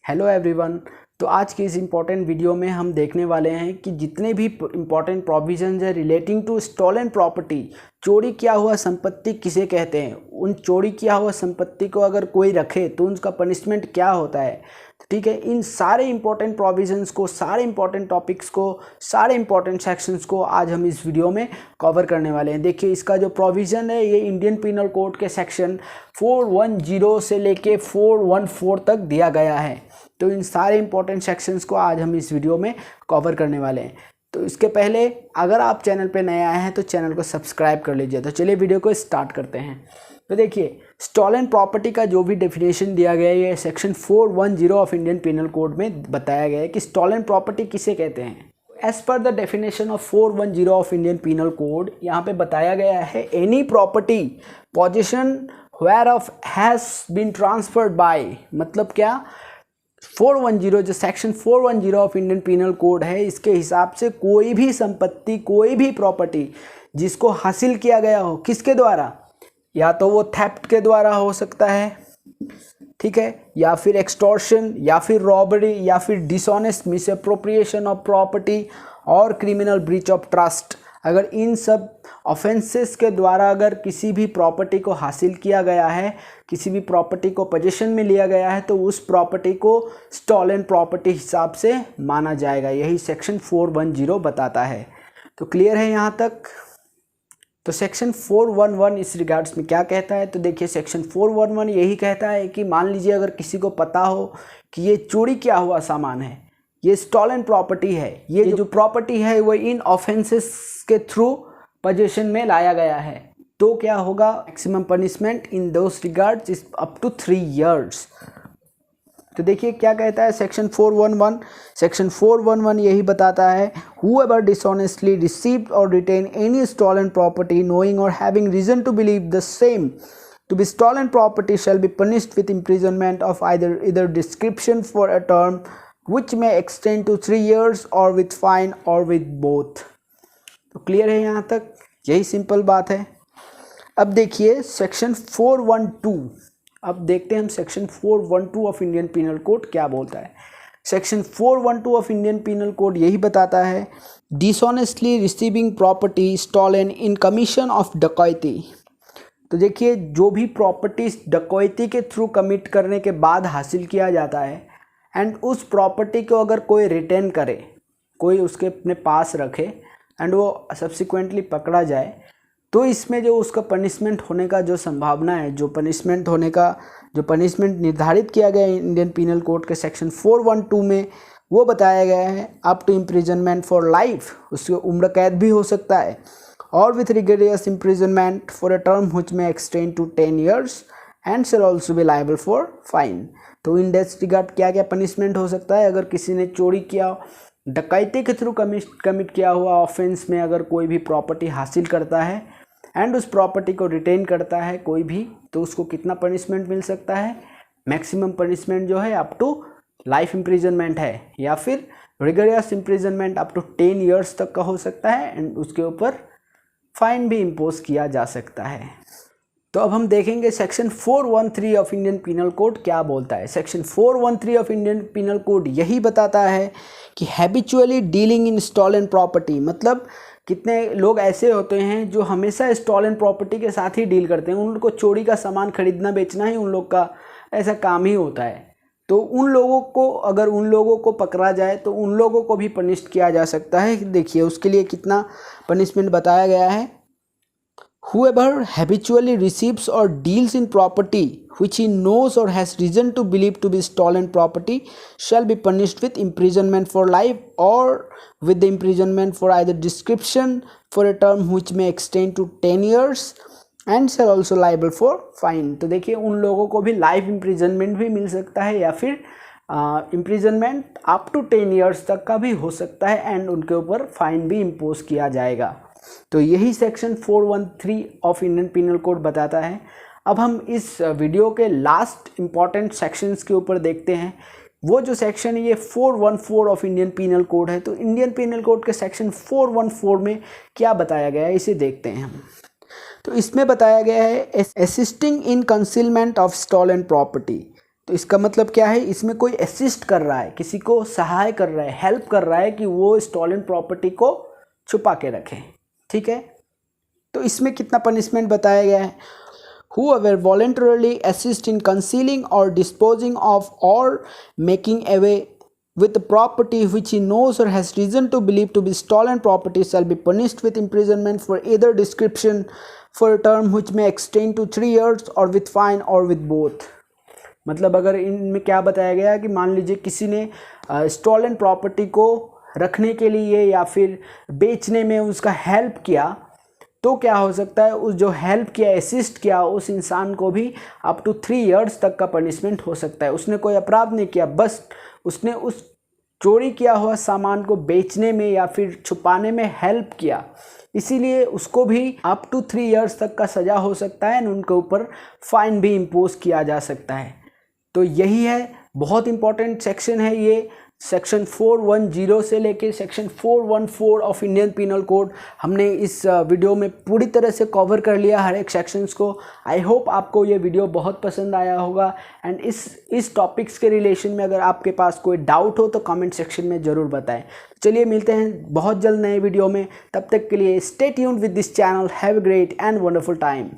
Hello everyone. तो आज की इस इम्पॉर्टेंट वीडियो में हम देखने वाले हैं कि जितने भी इम्पॉर्टेंट प्रोविजंस है रिलेटिंग टू स्टॉलन प्रॉपर्टी, चोरी किया हुआ संपत्ति किसे कहते हैं, उन चोरी किया हुआ संपत्ति को अगर कोई रखे तो उनका पनिशमेंट क्या होता है। ठीक है, इन सारे इंपॉर्टेंट प्रोविजंस को, सारे इंपॉर्टेंट टॉपिक्स को, सारे इंपॉर्टेंट सेक्शंस को आज हम इस वीडियो में कवर करने वाले हैं। देखिए, इसका जो प्रोविज़न है ये इंडियन पीनल कोड के सेक्शन 410 से लेके 414 तक दिया गया है। तो इन सारे इंपॉर्टेंट सेक्शंस को आज हम इस वीडियो में कवर करने वाले हैं। तो इसके पहले अगर आप चैनल पे नए आए हैं तो चैनल को सब्सक्राइब कर लीजिए। तो चलिए वीडियो को स्टार्ट करते हैं। तो देखिए, स्टॉलन प्रॉपर्टी का जो भी डेफिनेशन दिया गया है ये section 410 of Indian penal code में बताया गया है कि स्टॉलन प्रॉपर्टी किसे कहते हैं। As per the definition of 410 of Indian penal code, यहाँ पे बताया गया है any property possession whereof has been transferred by, मतलब क्या 410 जो section 410 of Indian penal code है इसके हिसाब से कोई भी संपत्ति, कोई भी प्रॉपर्टी जिसको हासिल किया गया हो, किसके द्वारा, या तो वो थेफ्ट के द्वारा हो सकता है, ठीक है, या फिर एक्सटॉर्शन, या फिर रॉबरी, या फिर डिसऑनेस्ट मिसअप्रोप्रिएशन ऑफ प्रॉपर्टी और क्रिमिनल ब्रीच ऑफ ट्रस्ट, अगर इन सब ऑफेंसेस के द्वारा अगर किसी भी प्रॉपर्टी को हासिल किया गया है, किसी भी प्रॉपर्टी को पोजीशन में लिया गया है तो उस प्रॉपर्टी को स्टॉलन प्रॉपर्टी हिसाब से माना जाएगा। यही सेक्शन 410 बताता है। तो क्लियर है यहाँ तक। तो सेक्शन 411 इस रिगार्ड्स में क्या कहता है, तो देखिए सेक्शन 411 यही कहता है कि मान लीजिए अगर किसी को पता हो कि ये चोरी किया हुआ सामान है, ये स्टॉलन प्रॉपर्टी है, ये जो प्रॉपर्टी है वो इन ऑफेंसेस के थ्रू पोजीशन में लाया गया है, तो क्या होगा, maximum punishment in those regards is up to 3 years। तो देखिए क्या कहता है सेक्शन 411। सेक्शन 411 यही बताता है, whoever dishonestly received or retained any stolen property knowing or having reason to believe the same to be stolen property shall be punished with imprisonment of either description for a term which may extend to 3 years or with fine or with both। तो clear है यहाँ तक, यही simple बात है। अब देखिए section 412, अब देखते हैं हम section 412 of Indian penal code क्या बोलता है। Section 412 of Indian penal code यही बताता है, dishonestly receiving property stolen in commission of dacoity. तो देखिए, जो भी प्रॉपर्टी डकैती के थ्रू कमिट करने के बाद हासिल किया जाता है एंड उस प्रॉपर्टी को अगर कोई रिटेन करे, कोई उसके अपने पास रखे एंड वो सब्सिक्वेंटली पकड़ा जाए, तो इसमें जो उसका पनिशमेंट होने का जो संभावना है, जो पनिशमेंट होने का जो पनिशमेंट निर्धारित किया गया है इंडियन पीनल कोड के सेक्शन 412 में, वो बताया गया है up to imprisonment for life, उसकी उम्र कैद भी हो सकता है, और with rigorous imprisonment for a term which may extend to 10 years and shall also be liable for fine. तो इन दैट रिगार्ड क्या क्या पनिशमेंट हो सकता है, अगर किसी ने चोरी किया, डकैती के थ्रू कमिट किया हुआ ऑफेंस में अगर कोई भी प्रॉपर्टी हासिल करता है एंड उस प्रॉपर्टी को रिटेन करता है कोई भी, तो उसको कितना पनिशमेंट मिल सकता है, मैक्सिमम पनिशमेंट जो है अप टू लाइफ इम्प्रिजनमेंट है, या फिर रिगरियस इम्प्रिजनमेंट अप टू 10 years तक का हो सकता है एंड उसके ऊपर फाइन भी इम्पोज किया जा सकता है। तो अब हम देखेंगे section 413 of Indian penal code क्या बोलता है। Section 413 of Indian penal code यही बताता है कि habitually dealing in stolen property, मतलब कितने लोग ऐसे होते हैं जो हमेशा स्टॉलन प्रॉपर्टी के साथ ही डील करते हैं, उन लोग को चोरी का सामान खरीदना बेचना ही उन लोग का ऐसा काम ही होता है। तो उन लोगों को, अगर उन लोगों को पकड़ा जाए तो उन लोगों को भी पनिश किया जा सकता है। देखिए उसके लिए कितना पनिशमेंट बताया गया है, whoever habitually receives or deals in property which he knows or has reason to believe to be stolen property shall be punished with imprisonment for life or with the imprisonment for either description for a term which may extend to 10 years and shall also liable for fine। तो देखिए उन लोगों को भी life imprisonment भी मिल सकता है या फिर इम्प्रिजनमेंट अप टू 10 years तक का भी हो सकता है एंड उनके ऊपर फाइन भी इम्पोज किया जाएगा। तो यही section 413 of Indian penal code बताता है। अब हम इस वीडियो के लास्ट इम्पॉर्टेंट सेक्शंस के ऊपर देखते हैं। वो जो सेक्शन है ये 414 ऑफ इंडियन पीनल कोड है। तो इंडियन पीनल कोड के सेक्शन 414 में क्या बताया गया है इसे देखते हैं हम। तो इसमें बताया गया है assisting in concealment of stolen property. तो इसका मतलब क्या है, इसमें कोई असिस्ट कर रहा है, किसी को सहाय कर रहा है, हेल्प कर रहा है कि वो स्टॉलन प्रॉपर्टी को छुपा के रखे। ठीक है, तो इसमें कितना पनिशमेंट बताया गया है, whoever voluntarily assist in concealing or disposing of or making away with the property which he knows or has reason to believe to be stolen property shall be punished with imprisonment for either description for a term which may extend to 3 years or with fine or with both। मतलब अगर इनमें क्या बताया गया है कि मान लीजिए किसी ने स्टॉलन प्रॉपर्टी को रखने के लिए या फिर बेचने में उसका हेल्प किया, तो क्या हो सकता है, उस जो हेल्प किया, असिस्ट किया, उस इंसान को भी अप टू 3 इयर्स तक का पनिशमेंट हो सकता है। उसने कोई अपराध नहीं किया, बस उसने उस चोरी किया हुआ सामान को बेचने में या फिर छुपाने में हेल्प किया, इसीलिए उसको भी अप टू 3 इयर्स तक का सज़ा हो सकता है, उनके ऊपर फाइन भी इम्पोज किया जा सकता है। तो यही है, बहुत इंपॉर्टेंट सेक्शन है ये, सेक्शन 410 से लेके section 414 of Indian penal code. हमने इस वीडियो में पूरी तरह से कवर कर लिया हर एक सेक्शंस को। आई होप आपको ये वीडियो बहुत पसंद आया होगा। एंड इस टॉपिक्स के रिलेशन में अगर आपके पास कोई डाउट हो तो कमेंट सेक्शन में ज़रूर बताएं। चलिए मिलते हैं बहुत जल्द नए वीडियो में, तब तक के लिए stay tuned with this channel. Have a great and wonderful time.